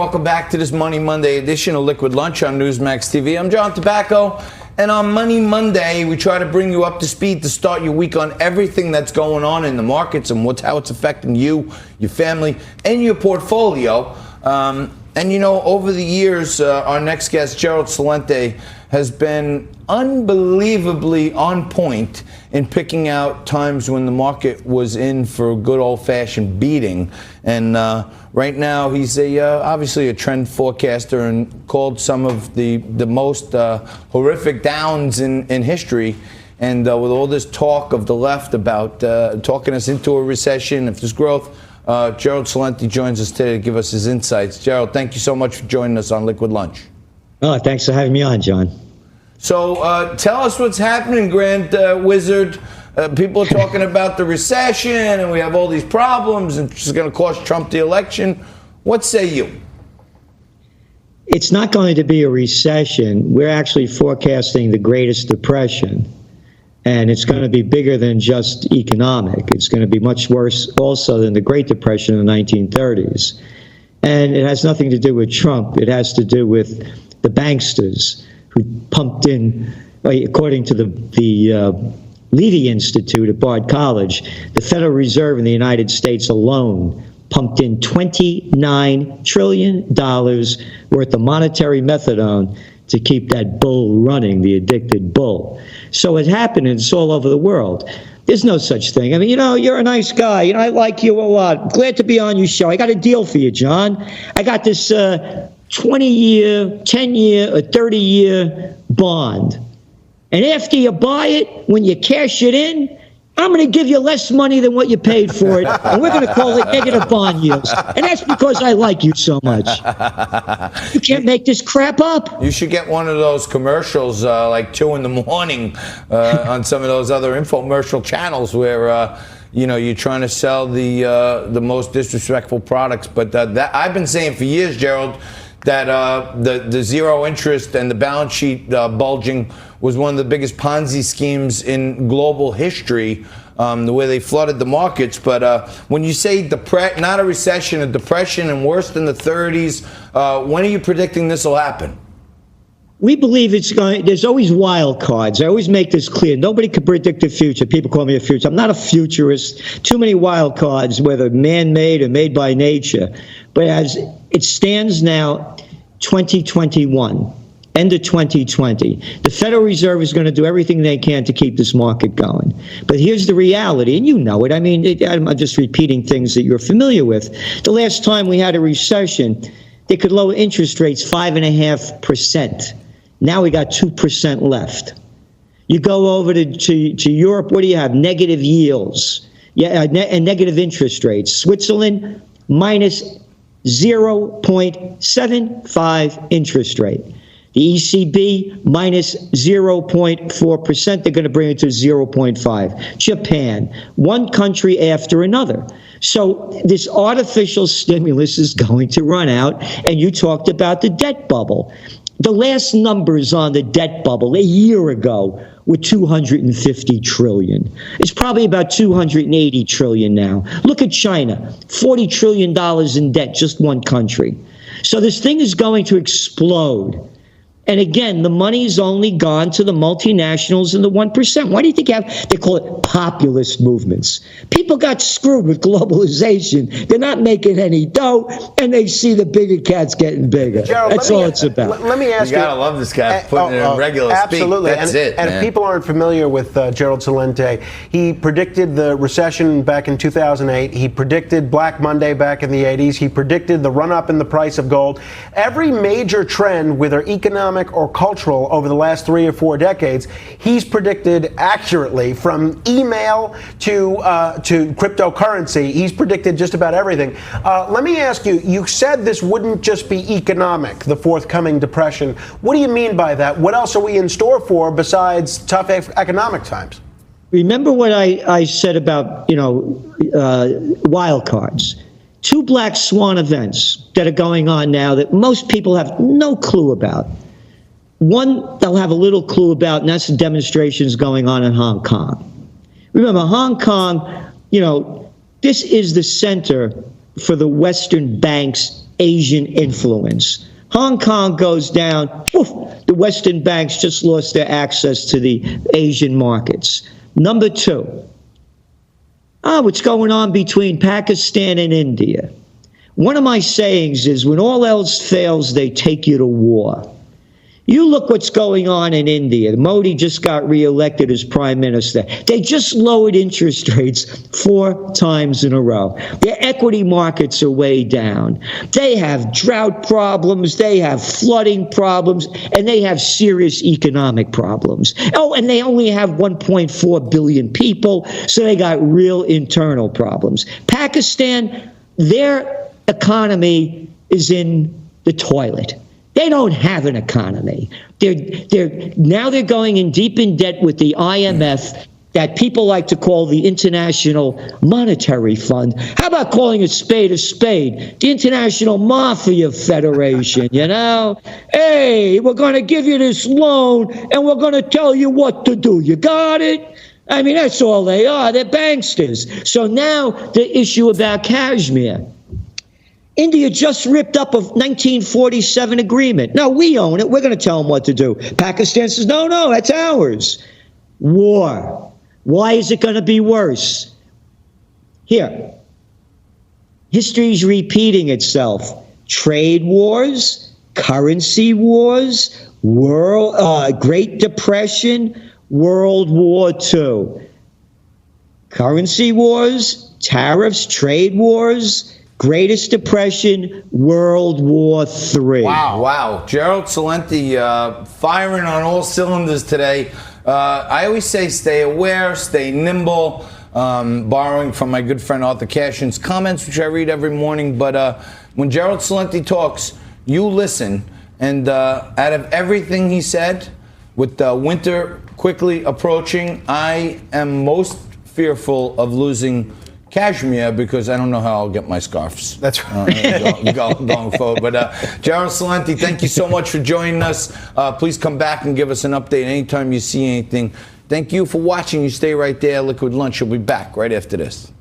welcome back to this Money Monday edition of Liquid Lunch on Newsmax TV. I'm John Tobacco, and on Money Monday, we try to bring you up to speed to start your week on everything that's going on in the markets and how it's affecting you, your family, and your portfolio. And you know, over the years, our next guest, Gerald Celente, has been unbelievably on point in picking out times when the market was in for a good old-fashioned beating. And right now, he's obviously a trend forecaster and called some of the most horrific downs in history. And with all this talk of the left about talking us into a recession, if there's growth, Gerald Celente joins us today to give us his insights. Gerald, thank you so much for joining us on Liquid Lunch. Oh, thanks for having me on, John. So tell us what's happening, Grand Wizard. People are talking about the recession, and we have all these problems, and it's going to cost Trump the election. What say you? It's not going to be a recession. We're actually forecasting the greatest depression, and it's going to be bigger than just economic. It's going to be much worse also than the Great Depression in the 1930s. And it has nothing to do with Trump. It has to do with the banksters who pumped in, according to the Levy Institute at Bard College, the Federal Reserve in the United States alone pumped in $29 trillion worth of monetary methadone to keep that bull running, the addicted bull. So it happened, and it's all over the world. There's no such thing. I mean, you know, you're a nice guy. You know, I like you a lot. Glad to be on your show. I got a deal for you, John. I got this 20-year, 10-year, or 30-year bond. And after you buy it, when you cash it in, I'm going to give you less money than what you paid for it, and we're going to call it negative bond yields. And that's because I like you so much. You can't make this crap up. You should get one of those commercials like 2 in the morning on some of those other infomercial channels where you know, you're trying to sell the most disrespectful products. But that I've been saying for years, Gerald, that the zero interest and the balance sheet bulging was one of the biggest Ponzi schemes in global history, the way they flooded the markets. But when you say not a recession, a depression, and worse than the 30s, when are you predicting this will happen? We believe it's going. There's always wild cards. I always make this clear. Nobody can predict the future. People call me a futurist. I'm not a futurist. Too many wild cards, whether man-made or made by nature. But as it stands now, 2021, end of 2020, the Federal Reserve is going to do everything they can to keep this market going. But here's the reality, and you know it. I mean, I'm just repeating things that you're familiar with. The last time we had a recession, they could lower interest rates 5.5%. Now we got 2% left. You go over to Europe, what do you have? Negative yields, and negative interest rates. Switzerland, minus 0.75 interest rate. The ECB, minus 0.4%. They're going to bring it to 0.5. Japan, one country after another. So this artificial stimulus is going to run out, and you talked about the debt bubble. The last numbers on the debt bubble a year ago were $250 trillion. It's probably about $280 trillion now. Look at China, $40 trillion in debt, just one country. So this thing is going to explode. And again, the money's only gone to the multinationals and the 1%. Why do you think they call it populist movements? People got screwed with globalization. They're not making any dough, and they see the bigger cats getting bigger. Gerald, that's all it's about. Let me ask you. You gotta love this guy putting it in regular absolutely. speak. That's it. And if people aren't familiar with Gerald Celente, he predicted the recession back in 2008. He predicted Black Monday back in the 80s. He predicted the run-up in the price of gold. Every major trend, whether economic or cultural, over the last 3 or 4 decades, he's predicted accurately, from email to cryptocurrency. He's predicted just about everything. Let me ask you, you said this wouldn't just be economic, the forthcoming depression. What do you mean by that? What else are we in store for besides tough economic times? Remember what I said about, wild cards. 2 black swan events that are going on now that most people have no clue about. One they'll have a little clue about, and that's the demonstrations going on in Hong Kong. Remember, Hong Kong, this is the center for the Western banks Asian influence. Hong Kong goes down, woof, the Western banks just lost their access to the Asian markets. Number two, what's going on between Pakistan and India? One of my sayings is, when all else fails, they take you to war. You look what's going on in India. Modi just got reelected as prime minister. They just lowered interest rates 4 times in a row. Their equity markets are way down. They have drought problems, they have flooding problems, and they have serious economic problems. Oh, and they only have 1.4 billion people, so they got real internal problems. Pakistan, their economy is in the toilet. They don't have an economy. They're going in deep in debt with the IMF, that people like to call the International Monetary Fund. How about calling a spade a spade? The International Mafia Federation, you know? Hey, we're going to give you this loan, and we're going to tell you what to do. You got it? I mean, that's all they are. They're banksters. So now the issue about Kashmir. India just ripped up a 1947 agreement. No, we own it. We're going to tell them what to do. Pakistan says, no, that's ours. War. Why is it going to be worse? Here. History's repeating itself. Trade wars, currency wars, Great Depression, World War II. Currency wars, tariffs, trade wars, Greatest Depression, World War III. Wow. Gerald Celente firing on all cylinders today. I always say stay aware, stay nimble, borrowing from my good friend Arthur Cashin's comments, which I read every morning. But when Gerald Celente talks, you listen. And out of everything he said, with winter quickly approaching, I am most fearful of losing Kashmir, because I don't know how I'll get my scarves. That's right. Going forward. But Gerald Celente, thank you so much for joining us. Please come back and give us an update anytime you see anything. Thank you for watching. You stay right there. Liquid Lunch will be back right after this.